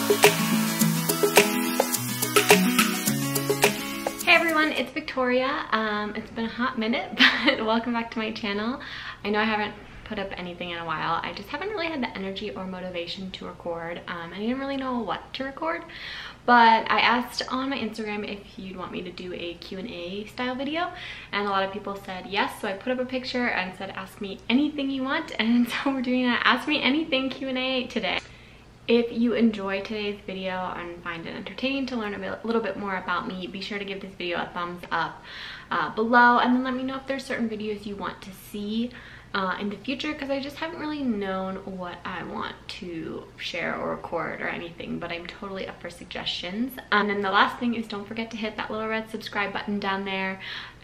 Hey everyone, it's Victoria. It's been a hot minute, but welcome back to my channel. I know I haven't put up anything in a while. I just haven't really had the energy or motivation to record. I didn't really know what to record, but I asked on my Instagram if you'd want me to do a Q&A style video, and a lot of people said yes, so I put up a picture and said ask me anything you want, and so we're doing an Ask Me Anything Q&A today. If you enjoy today's video and find it entertaining to learn a little bit more about me, be sure to give this video a thumbs up below, and then let me know if there's certain videos you want to see in the future, because I just haven't really known what I want to share or record or anything, but I'm totally up for suggestions. And then the last thing is, don't forget to hit that little red subscribe button down there.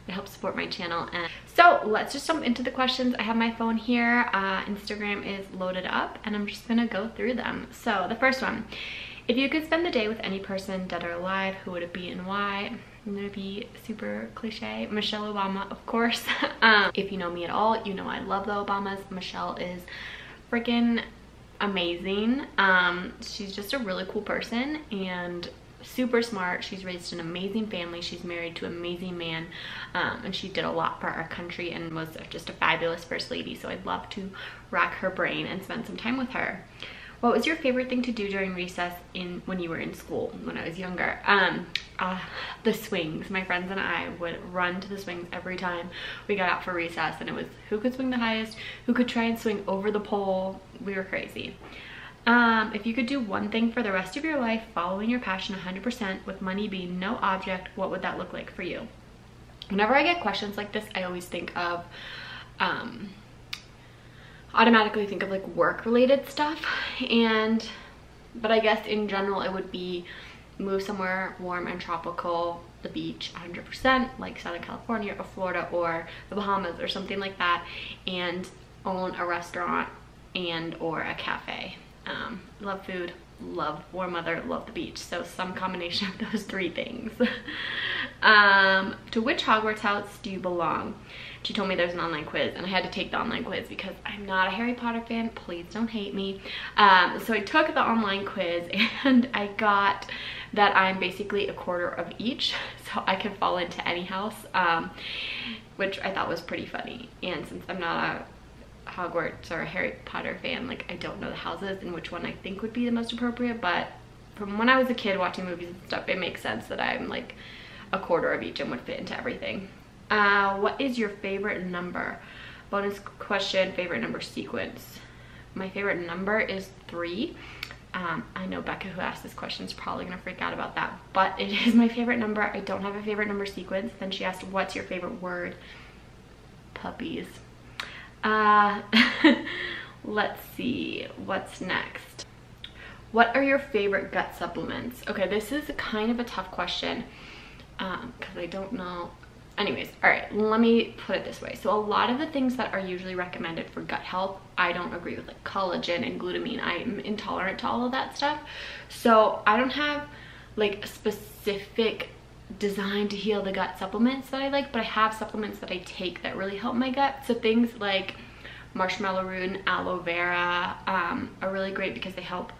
It helps support my channel. And so let's just jump into the questions. I have my phone here. Instagram is loaded up and I'm just gonna go through them. So the first one: if you could spend the day with any person, dead or alive, who would it be and why? I'm gonna be super cliche. Michelle Obama, of course. If you know me at all, you know I love the Obamas. Michelle is freaking amazing. She's just a really cool person and super smart. She's raised an amazing family. She's married to an amazing man, and she did a lot for our country and was just a fabulous first lady. So I'd love to rack her brain and spend some time with her. What was your favorite thing to do during recess when you were in school? When I was younger, the swings. My friends and I would run to the swings every time we got out for recess, and it was who could swing the highest, who could try and swing over the pole. We were crazy. If you could do one thing for the rest of your life, following your passion 100%, with money being no object, what would that look like for you? Whenever I get questions like this, I always think of, automatically think of like work related stuff, but I guess in general it would be move somewhere warm and tropical, the beach 100%, like Southern California or Florida or the Bahamas or something like that, and own a restaurant and or a cafe. Love food, love warm weather, love the beach. So some combination of those three things. To which Hogwarts house do you belong? She told me there's an online quiz, and I had to take the online quiz because I'm not a Harry Potter fan. Please don't hate me. So I took the online quiz and I got that I'm basically a quarter of each, so I can fall into any house, which I thought was pretty funny. And since I'm not a Hogwarts or a Harry Potter fan, like I don't know the houses and which one I think would be the most appropriate, but from when I was a kid watching movies and stuff, it makes sense that I'm like a quarter of each and would fit into everything. What is your favorite number? Bonus question: favorite number sequence. My favorite number is 3. I know Becca, who asked this question, is probably gonna freak out about that, but it is my favorite number. I don't have a favorite number sequence. Then she asked, what's your favorite word? Puppies. Let's see, what's next? What are your favorite gut supplements? Okay, this is kind of a tough question because I don't know. Anyways, all right, let me put it this way. So a lot of the things that are usually recommended for gut health, I don't agree with, like collagen and glutamine. I'm intolerant to all of that stuff. So I don't have like a specific design to heal the gut supplements that I like, but I have supplements that I take that really help my gut. So things like marshmallow root and aloe vera are really great because they help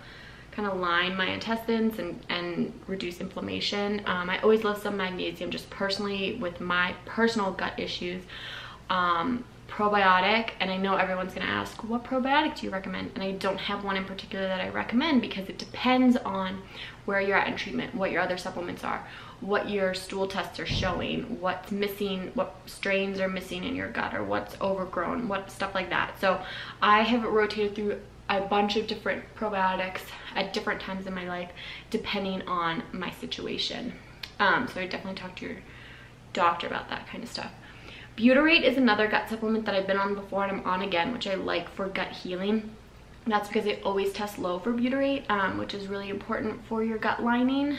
kind of line my intestines and reduce inflammation. I always love some magnesium, just personally with my personal gut issues. Probiotic, and I know everyone's gonna ask, what probiotic do you recommend? And I don't have one in particular that I recommend because it depends on where you're at in treatment, what your other supplements are, what your stool tests are showing, what's missing, what strains are missing in your gut, or what's overgrown, what stuff like that. So I have rotated through a bunch of different probiotics at different times in my life depending on my situation. So I definitely talk to your doctor about that kind of stuff. Butyrate is another gut supplement that I've been on before and I'm on again, which I like for gut healing. That's because they always test low for butyrate, which is really important for your gut lining.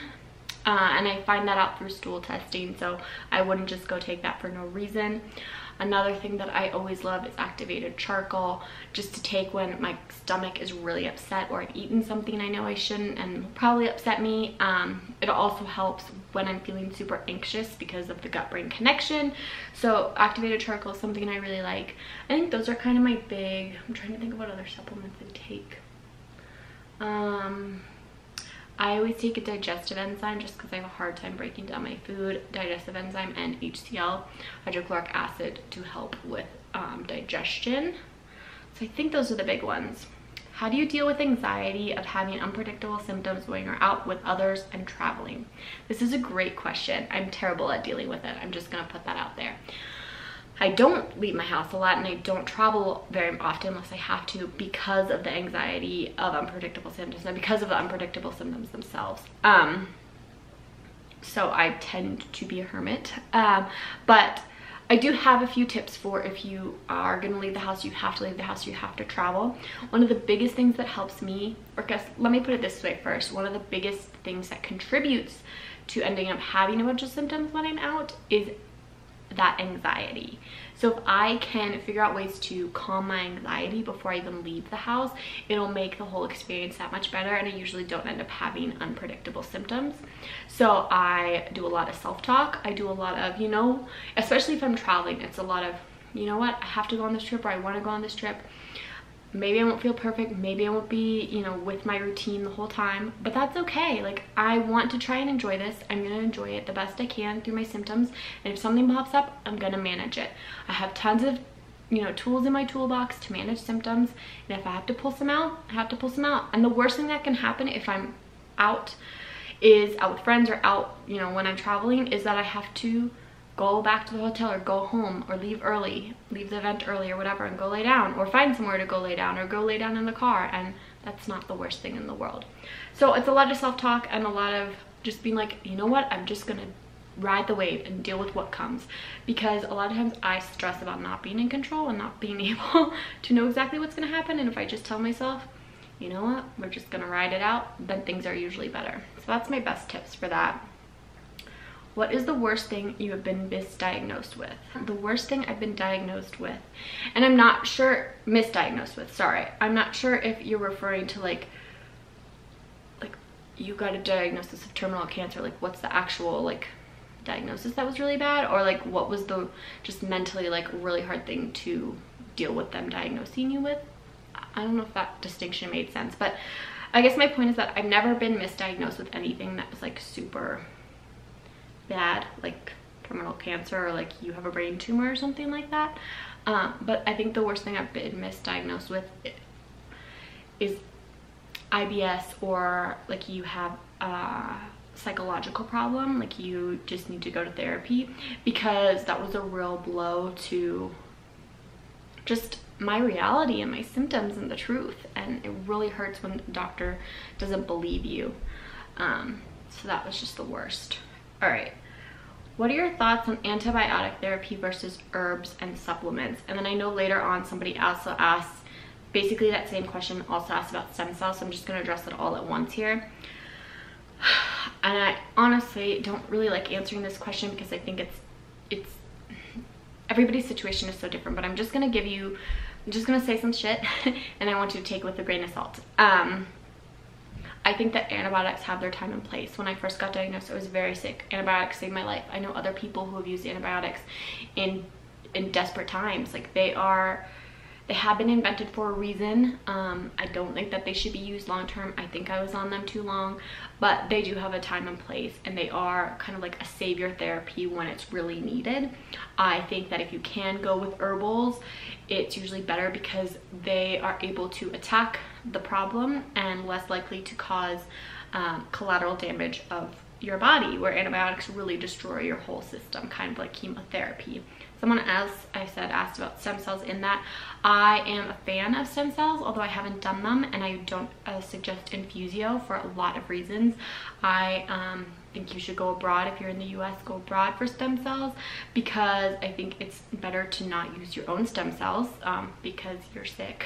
And I find that out through stool testing, so I wouldn't just go take that for no reason. Another thing that I always love is activated charcoal, just to take when my stomach is really upset or I've eaten something I know I shouldn't and will probably upset me. It also helps when I'm feeling super anxious because of the gut-brain connection. So activated charcoal is something I really like. I think those are kind of my big, I'm trying to think of what other supplements I take. I always take a digestive enzyme just because I have a hard time breaking down my food. Digestive enzyme and HCl, hydrochloric acid, to help with digestion. So I think those are the big ones. How do you deal with anxiety of having unpredictable symptoms when you're out with others and traveling? This is a great question. I'm terrible at dealing with it. I'm just gonna put that out there. I don't leave my house a lot and I don't travel very often unless I have to because of the anxiety of unpredictable symptoms and because of the unpredictable symptoms themselves. So I tend to be a hermit, but I do have a few tips for if you are going to leave the house, you have to leave the house, you have to travel. One of the biggest things that helps me, or guess, let me put it this way first. One of the biggest things that contributes to ending up having a bunch of symptoms when I'm out is that anxiety. So if I can figure out ways to calm my anxiety before I even leave the house, it'll make the whole experience that much better, and I usually don't end up having unpredictable symptoms. So I do a lot of self-talk. I do a lot of, you know, especially if I'm traveling, it's a lot of, you know what, I have to go on this trip, or I want to go on this trip. Maybe I won't feel perfect, maybe I won't be, you know, with my routine the whole time, but that's okay. Like, I want to try and enjoy this. I'm gonna enjoy it the best I can through my symptoms, and if something pops up, I'm gonna manage it. I have tons of, you know, tools in my toolbox to manage symptoms, and if I have to pull some out, I have to pull some out. And the worst thing that can happen if I'm out with friends or out, you know, when I'm traveling, is that I have to go back to the hotel or go home or leave early, leave the event early or whatever, and go lay down, or find somewhere to go lay down, or go lay down in the car, and that's not the worst thing in the world. So it's a lot of self-talk and a lot of just being like, you know what, I'm just gonna ride the wave and deal with what comes, because a lot of times I stress about not being in control and not being able to know exactly what's gonna happen, and if I just tell myself, you know what, we're just gonna ride it out, then things are usually better. So that's my best tips for that. What is the worst thing you have been misdiagnosed with? The worst thing I've been diagnosed with, and I'm not sure, misdiagnosed with, sorry. I'm not sure if you're referring to like you got a diagnosis of terminal cancer, like what's the actual like diagnosis that was really bad, or like what was the just mentally like really hard thing to deal with them diagnosing you with. I don't know if that distinction made sense, but I guess my point is that I've never been misdiagnosed with anything that was like super bad, like terminal cancer, or like you have a brain tumor or something like that. But I think the worst thing I've been misdiagnosed with is IBS, or like you have a psychological problem, like you just need to go to therapy, because that was a real blow to just my reality and my symptoms and the truth, and it really hurts when the doctor doesn't believe you. So that was just the worst. All right, what are your thoughts on antibiotic therapy versus herbs and supplements? And then I know later on somebody also asked basically that same question, also asked about stem cells, so I'm just gonna address it all at once here. And I honestly don't really like answering this question because I think it's everybody's situation is so different, but I'm just gonna say some shit and I want you to take it with a grain of salt. I think that antibiotics have their time and place. When I first got diagnosed, I was very sick. Antibiotics saved my life. I know other people who have used antibiotics in desperate times. Like they have been invented for a reason. I don't think that they should be used long term. I think I was on them too long, but they do have a time and place, and they are kind of like a savior therapy when it's really needed. I think that if you can go with herbals, it's usually better because they are able to attack the problem and less likely to cause collateral damage of your body, where antibiotics really destroy your whole system, kind of like chemotherapy. Someone else asked about stem cells. In that, I am a fan of stem cells, although I haven't done them, and I don't suggest infusio for a lot of reasons. I think you should go abroad. If you're in the US, go abroad for stem cells, because I think it's better to not use your own stem cells because you're sick.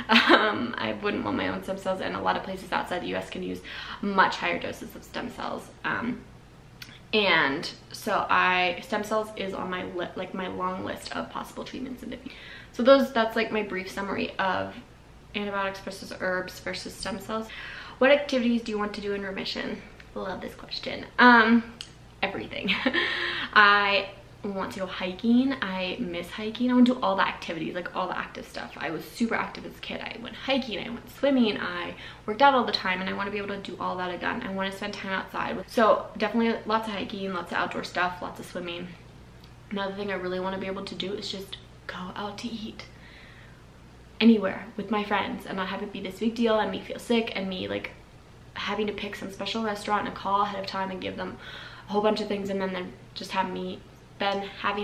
I wouldn't want my own stem cells, and a lot of places outside the US can use much higher doses of stem cells. And so stem cells is on my my long list of possible treatments in the future. So that's like my brief summary of antibiotics versus herbs versus stem cells. What activities do you want to do in remission? Love this question. Everything. I want to go hiking. I miss hiking. I want to do all the activities, like all the active stuff. I was super active as a kid. I went hiking, I went swimming, I worked out all the time, and I want to be able to do all that again. I want to spend time outside. So definitely lots of hiking, lots of outdoor stuff, lots of swimming. Another thing I really want to be able to do is just go out to eat anywhere with my friends and not have it be this big deal and me feel sick and me like having to pick some special restaurant and call ahead of time and give them a whole bunch of things, and then just having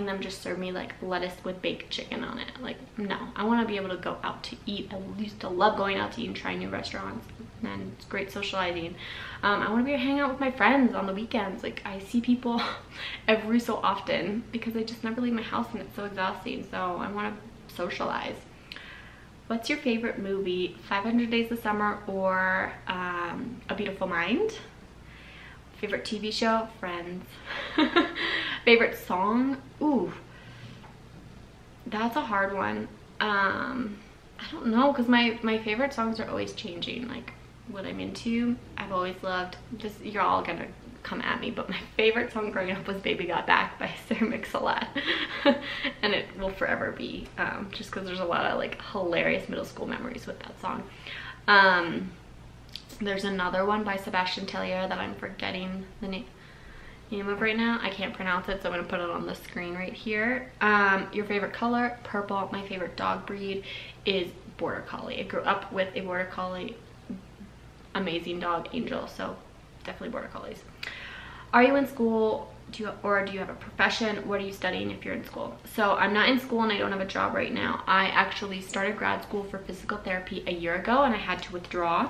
them just serve me like lettuce with baked chicken on it. Like, no, I want to be able to go out to eat. I used to love going out to eat and trying new restaurants, and it's great socializing. I want to be able to hang out with my friends on the weekends. Like, I see people every so often because I just never leave my house and it's so exhausting. So I want to socialize. What's your favorite movie? 500 Days of Summer or A Beautiful Mind? Favorite TV show? Friends. Favorite song? Ooh, that's a hard one. I don't know, because my favorite songs are always changing. Like what I'm into, I've always loved this. You're all gonna come at me, but my favorite song growing up was Baby Got Back by Sarah Mix-a-Lot. And it will forever be, just because there's a lot of like hilarious middle school memories with that song. There's another one by Sebastian Tellier that I'm forgetting the name of right now. I can't pronounce it, so I'm gonna put it on the screen right here. Your favorite color? Purple. My favorite dog breed is Border Collie. I grew up with a Border Collie, amazing dog, Angel, so definitely Border Collies. Are you in school? Do you have a profession? What are you studying if you're in school? So I'm not in school and I don't have a job right now. I actually started grad school for physical therapy a year ago, and I had to withdraw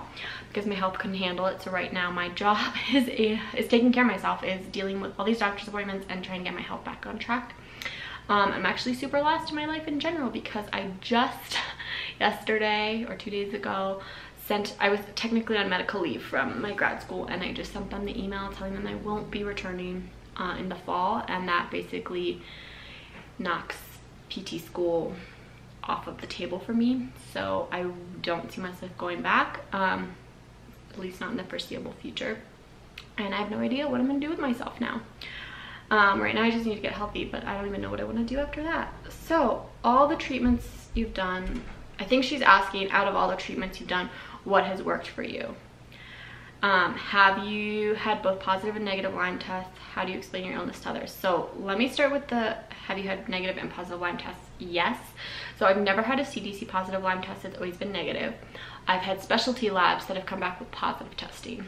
because my health couldn't handle it. So right now my job is taking care of myself, is dealing with all these doctor's appointments and trying to get my health back on track. I'm actually super lost in my life in general because I just yesterday or 2 days ago I was technically on medical leave from my grad school, and I just sent them the email telling them I won't be returning in the fall, and that basically knocks PT school off of the table for me. So I don't see myself going back, at least not in the foreseeable future, and I have no idea what I'm gonna do with myself now. Right now I just need to get healthy, but I don't even know what I want to do after that. So all the treatments you've done, I think she's asking, out of all the treatments you've done, what has worked for you? Have you had both positive and negative Lyme tests? How do you explain your illness to others? So let me start with the have you had negative and positive Lyme tests? Yes. So I've never had a CDC positive Lyme test. It's always been negative. I've had specialty labs that have come back with positive testing.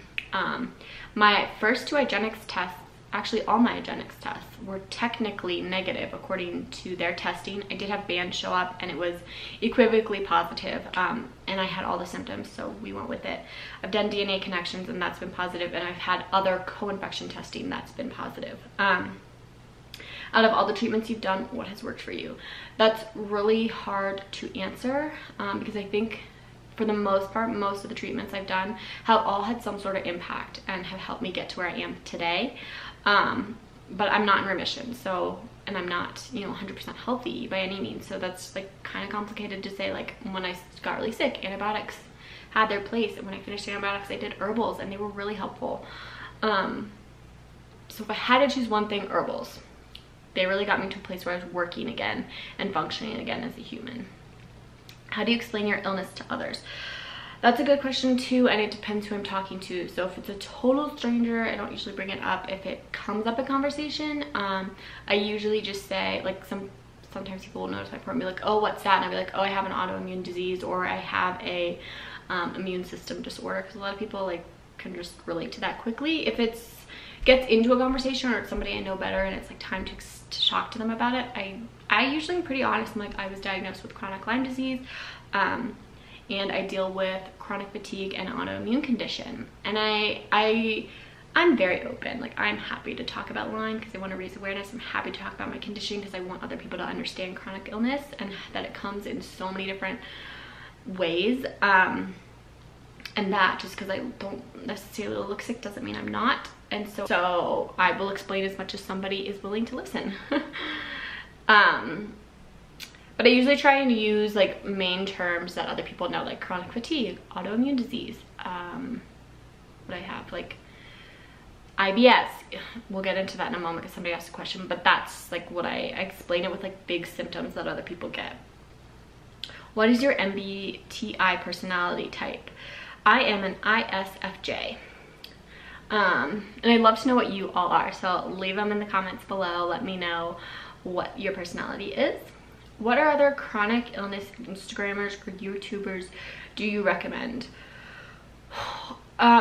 My first 2 Igenix tests, actually all my Igenix tests, were technically negative according to their testing. I did have bands show up and it was equivocally positive, and I had all the symptoms, so we went with it. I've done DNA connections and that's been positive, and I've had other co-infection testing that's been positive. Out of all the treatments you've done, what has worked for you? That's really hard to answer, because I think for the most part, most of the treatments I've done have all had some sort of impact and have helped me get to where I am today. But I'm not in remission, so, and I'm not, you know, 100% healthy by any means. So that's like kind of complicated to say. Like when I got really sick, antibiotics had their place, and when I finished antibiotics, I did herbals and they were really helpful. So if I had to choose one thing, herbals. They really got me to a place where I was working again and functioning again as a human. How do you explain your illness to others? That's a good question too, and it depends who I'm talking to. So if it's a total stranger, I don't usually bring it up. If it comes up in conversation, I usually just say, like, sometimes people will notice my report and be like, oh, what's that? And I'll be like, oh, I have an autoimmune disease, or I have a immune system disorder, because a lot of people like can just relate to that quickly. If it's gets into a conversation or it's somebody I know better and it's like time to talk to them about it, I usually am pretty honest. I'm like, I was diagnosed with chronic Lyme disease, and I deal with chronic fatigue and autoimmune condition, and I'm very open. Like, I'm happy to talk about Lyme because I want to raise awareness. I'm happy to talk about my condition because I want other people to understand chronic illness and that it comes in so many different ways, and that just because I don't necessarily look sick doesn't mean I'm not. And so I will explain as much as somebody is willing to listen. But I usually try and use like main terms that other people know, like chronic fatigue, autoimmune disease. What I have, like, IBS, we'll get into that in a moment because somebody asked a question, but that's like what I explain it with like big symptoms that other people get. What is your MBTI personality type? I am an ISFJ. And I'd love to know what you all are, so leave them in the comments below. Let me know what your personality is. What are other chronic illness Instagrammers or YouTubers do you recommend?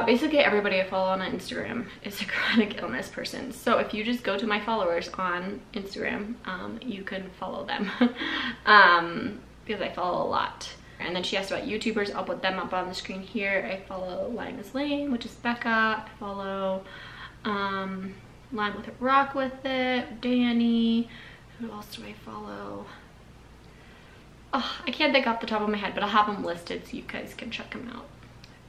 Basically everybody I follow on Instagram is a chronic illness person. So if you just go to my followers on Instagram, you can follow them because I follow a lot. And then she asked about YouTubers. I'll put them up on the screen here. I follow Lime is Lame, which is Becca. I follow Lime with it, Rock with it, Danny. Who else do I follow? Oh, I can't think off the top of my head, but I'll have them listed so you guys can check them out.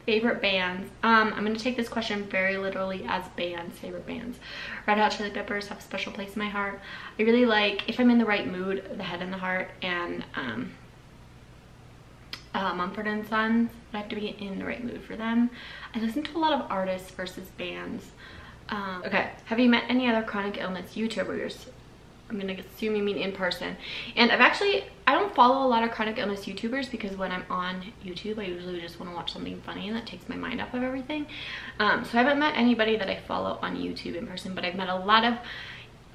Favorite bands. I'm going to take this question very literally as bands, favorite bands. Red Hot Chili Peppers have a special place in my heart. I really like, if I'm in the right mood, The Head and the Heart and Mumford and Sons. I have to be in the right mood for them. I listen to a lot of artists versus bands. Okay, have you met any other chronic illness YouTubers? I'm gonna assume you mean in person. And I don't follow a lot of chronic illness YouTubers because when I'm on YouTube, I usually just want to watch something funny and that takes my mind off of everything. So I haven't met anybody that I follow on YouTube in person, but I've met a lot of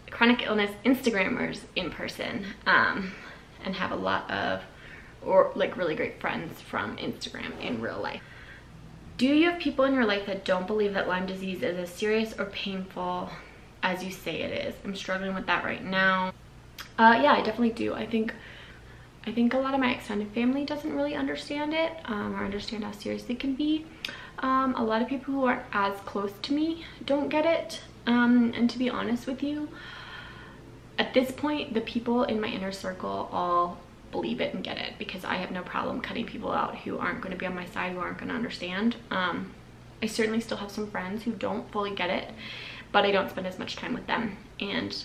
chronic illness Instagrammers in person, and have a lot of really great friends from Instagram in real life. Do you have people in your life that don't believe that Lyme disease is as serious or painful as you say it is? I'm struggling with that right now. Yeah, I definitely do. I think a lot of my extended family doesn't really understand it, or understand how serious it can be. A lot of people who aren't as close to me don't get it. And to be honest with you, at this point, the people in my inner circle all believe it and get it, because I have no problem cutting people out who aren't going to be on my side, who aren't going to understand. I certainly still have some friends who don't fully get it, but I don't spend as much time with them, and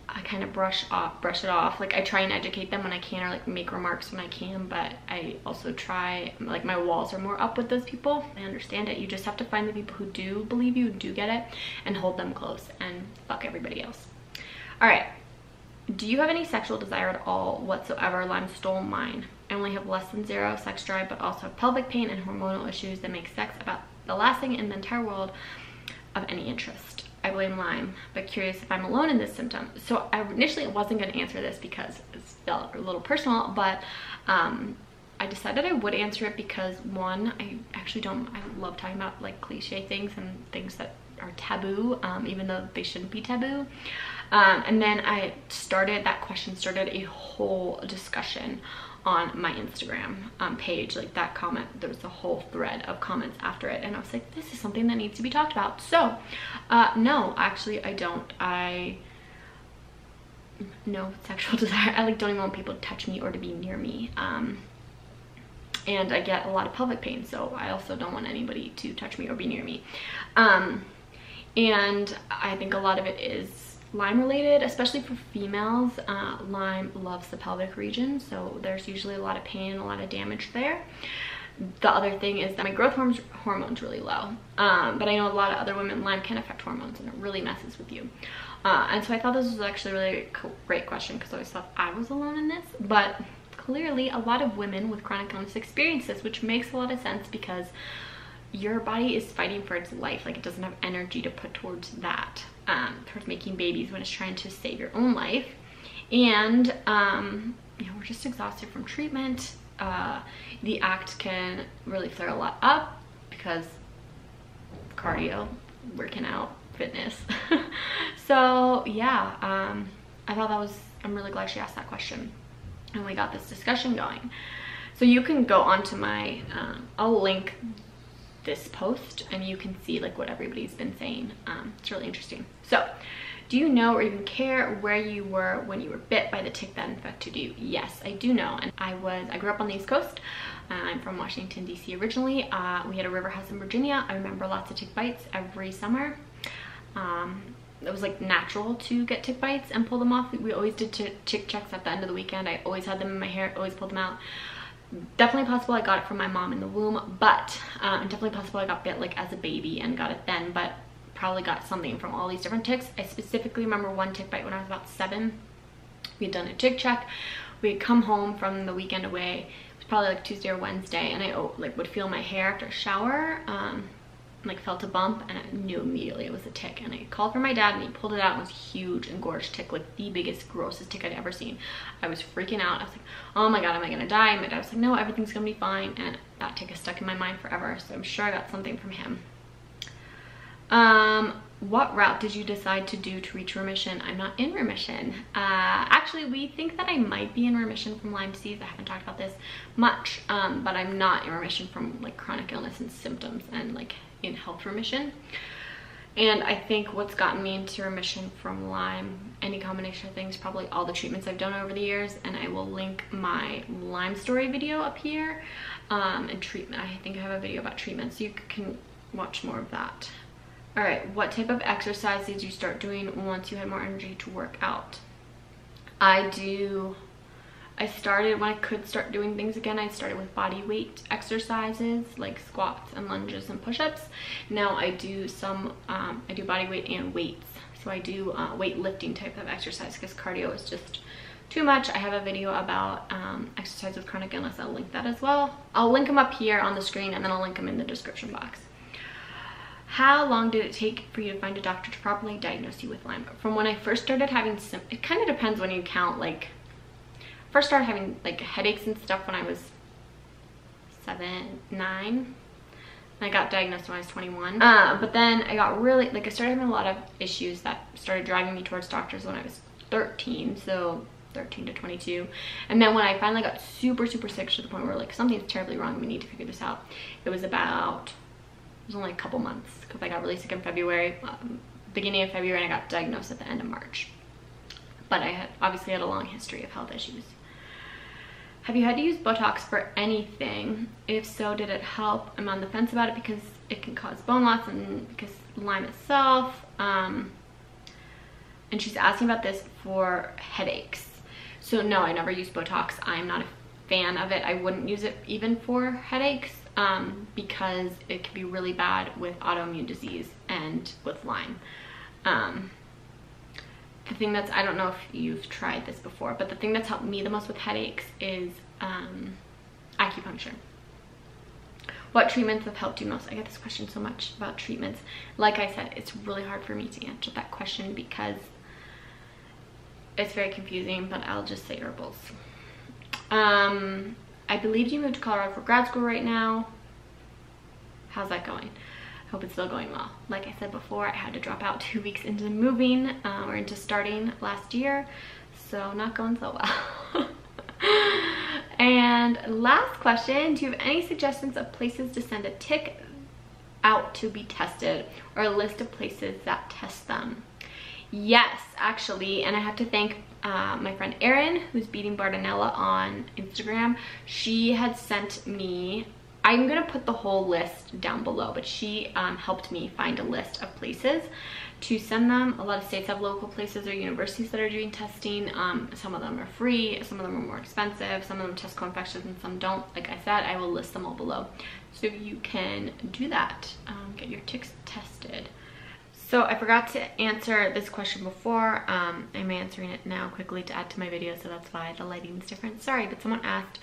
I kind of brush it off. Like, I try and educate them when I can, or like make remarks when I can, but I also try, like, my walls are more up with those people. I understand it. You just have to find the people who do believe you, do get it, and hold them close, and fuck everybody else. All right. Do you have any sexual desire at all whatsoever? Lyme stole mine. I only have less than 0 sex drive, but also have pelvic pain and hormonal issues that make sex about the last thing in the entire world of any interest. I blame Lyme, but curious if I'm alone in this symptom. So I initially wasn't going to answer this because it's felt a little personal, but I decided I would answer it because, one, I love talking about like cliche things and things that are taboo, even though they shouldn't be taboo. And then that question started a whole discussion on my Instagram page. Like, that comment, there was a whole thread of comments after it, and I was like, this is something that needs to be talked about. So no, actually I don't. No sexual desire. I don't even want people to touch me or to be near me. And I get a lot of pelvic pain, so I also don't want anybody to touch me or be near me. And I think a lot of it is Lyme related, especially for females. Lyme loves the pelvic region, so there's usually a lot of pain, a lot of damage there. The other thing is that my growth hormone's really low, but I know a lot of other women, Lyme can affect hormones and it really messes with you. And so I thought this was actually a really great question, because I always thought I was alone in this, but clearly a lot of women with chronic illness experience this, which makes a lot of sense, because your body is fighting for its life. Like, it doesn't have energy to put towards that, towards making babies, when it's trying to save your own life. And you know, we're just exhausted from treatment. The act can really flare a lot up because cardio, working out, fitness. So yeah, I thought that was, I'm really glad she asked that question and we got this discussion going. So you can go onto my, I'll link this post and you can see like what everybody's been saying. It's really interesting. So, do you know or even care where you were when you were bit by the tick that infected you? Yes, I do know. And I grew up on the East Coast. I'm from Washington, D.C. originally. We had a river house in Virginia. I remember lots of tick bites every summer. It was like natural to get tick bites and pull them off. We always did tick checks at the end of the weekend. I always had them in my hair, always pulled them out. Definitely possible I got it from my mom in the womb, but definitely possible I got bit like as a baby and got it then, but probably got something from all these different ticks. I specifically remember one tick bite when I was about 7. We had done a tick check. We had come home from the weekend away. It was probably like Tuesday or Wednesday, and I like would feel my hair after a shower, like felt a bump, and I knew immediately it was a tick. And I called for my dad, and he pulled it out, and it was a huge engorged tick, like the biggest, grossest tick I'd ever seen. I was freaking out. I was like, oh my god, am I gonna die? And my dad was like, no, everything's gonna be fine. And that tick is stuck in my mind forever, so I'm sure I got something from him. What route did you decide to do to reach remission? I'm not in remission. Actually, we think that I might be in remission from Lyme disease. I haven't talked about this much, but I'm not in remission from like chronic illness and symptoms, and like in health remission. And I think what's gotten me into remission from Lyme, any combination of things, probably all the treatments I've done over the years, and I will link my Lyme story video up here, and treatment. I think I have a video about treatment, so you can watch more of that. All right, what type of exercise did you start doing once you had more energy to work out? I started when I could start doing things again. I started with body weight exercises like squats and lunges and push-ups. Now I do some, I do body weight and weights. So I do weightlifting type of exercise because cardio is just too much. I have a video about exercise with chronic illness. I'll link that as well. I'll link them up here on the screen, and then I'll link them in the description box. How long did it take for you to find a doctor to properly diagnose you with Lyme? From when I first started having it kind of depends when you count. Like, first started having like headaches and stuff when I was 7, 9. And I got diagnosed when I was 21. But then I got really, like, I started having a lot of issues that started driving me towards doctors when I was 13. So 13 to 22. And then when I finally got super, super sick to the point where like something's terribly wrong, we need to figure this out. It was only a couple months because I got really sick in February, beginning of February, and I got diagnosed at the end of March. But I obviously had a long history of health issues. Have you had to use Botox for anything? If so, did it help? I'm on the fence about it because it can cause bone loss and because Lyme itself. And she's asking about this for headaches. So no, I never used Botox. I'm not a fan of it. I wouldn't use it even for headaches. Because it can be really bad with autoimmune disease and with Lyme. The thing that's, I don't know if you've tried this before, but the thing that's helped me the most with headaches is acupuncture. What treatments have helped you most? I get this question so much about treatments. Like I said, it's really hard for me to answer that question because it's very confusing, but I'll just say herbals. I believe you moved to Colorado for grad school right now. How's that going? I hope it's still going well. Like I said before, I had to drop out 2 weeks into moving or into starting last year, so not going so well. And last question, do you have any suggestions of places to send a tick out to be tested, or a list of places that test them? Yes, actually, and I have to thank my friend Erin, who's Beating Bartonella on Instagram. She had sent me, I'm gonna put the whole list down below, but she helped me find a list of places to send them. A lot of states have local places or universities that are doing testing. Some of them are free, some of them are more expensive, some of them test co-infections and some don't. Like I said, I will list them all below so you can do that, get your ticks tested. So I forgot to answer this question before. I'm answering it now quickly to add to my video, so that's why the lighting is different. Sorry, but someone asked,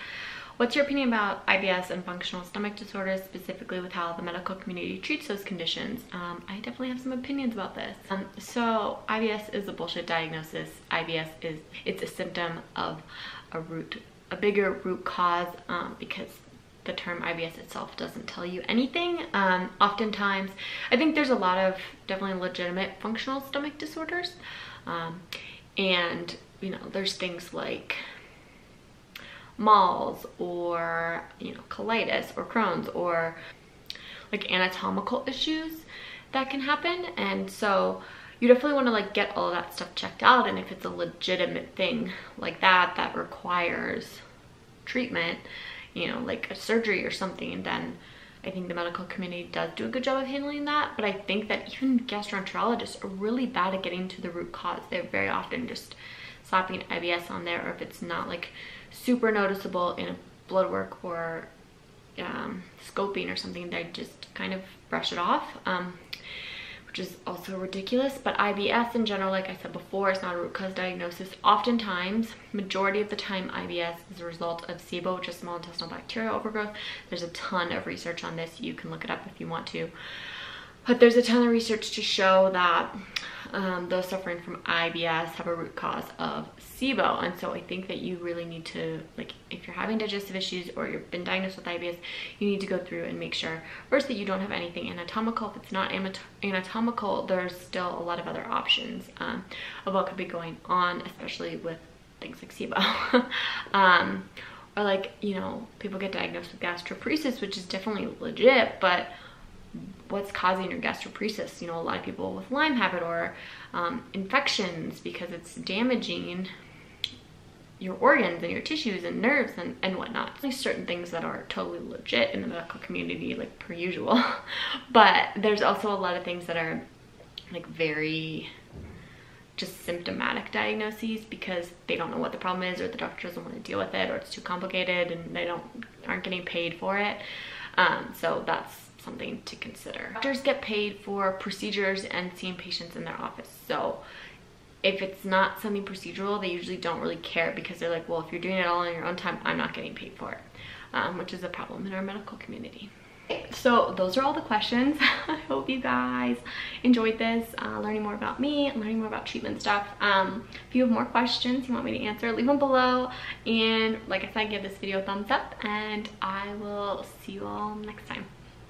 what's your opinion about IBS and functional stomach disorders, specifically with how the medical community treats those conditions? I definitely have some opinions about this. So IBS is a bullshit diagnosis. IBS it's a symptom of a bigger root cause, because the term IBS itself doesn't tell you anything. Oftentimes, I think there's a lot of definitely legitimate functional stomach disorders. And, you know, there's things like malls or, you know, colitis or Crohn's or like anatomical issues that can happen. And so you definitely want to like get all of that stuff checked out. And if it's a legitimate thing like that, that requires treatment, you know, like a surgery or something, then I think the medical community does do a good job of handling that. But I think that even gastroenterologists are really bad at getting to the root cause. They're very often just slapping IBS on there, or if it's not like super noticeable in a blood work or scoping or something, they just kind of brush it off, which is also ridiculous. But IBS in general, like I said before, is not a root cause diagnosis. Oftentimes, majority of the time, IBS is a result of SIBO, which is small intestinal bacterial overgrowth. There's a ton of research on this. You can look it up if you want to. But there's a ton of research to show that those suffering from IBS have a root cause of SIBO. And so I think that you really need to, like, if you're having digestive issues or you've been diagnosed with IBS, you need to go through and make sure first that you don't have anything anatomical. If it's not anatomical, there's still a lot of other options of what could be going on, especially with things like SIBO. Or like, you know, people get diagnosed with gastroparesis, which is definitely legit, but what's causing your gastroparesis? You know, a lot of people with Lyme have it, or infections, because it's damaging your organs and your tissues and nerves and whatnot. There's certain things that are totally legit in the medical community, like per usual, but there's also a lot of things that are like very just symptomatic diagnoses because they don't know what the problem is, or the doctor doesn't want to deal with it, or it's too complicated and they aren't getting paid for it. So that's something to consider. Doctors get paid for procedures and seeing patients in their office. So if it's not something procedural, they usually don't really care because they're like, well, if you're doing it all in your own time, I'm not getting paid for it, which is a problem in our medical community. So those are all the questions. I hope you guys enjoyed this, learning more about me and learning more about treatment stuff. If you have more questions you want me to answer, leave them below. And like I said, give this video a thumbs up, and I will see you all next time.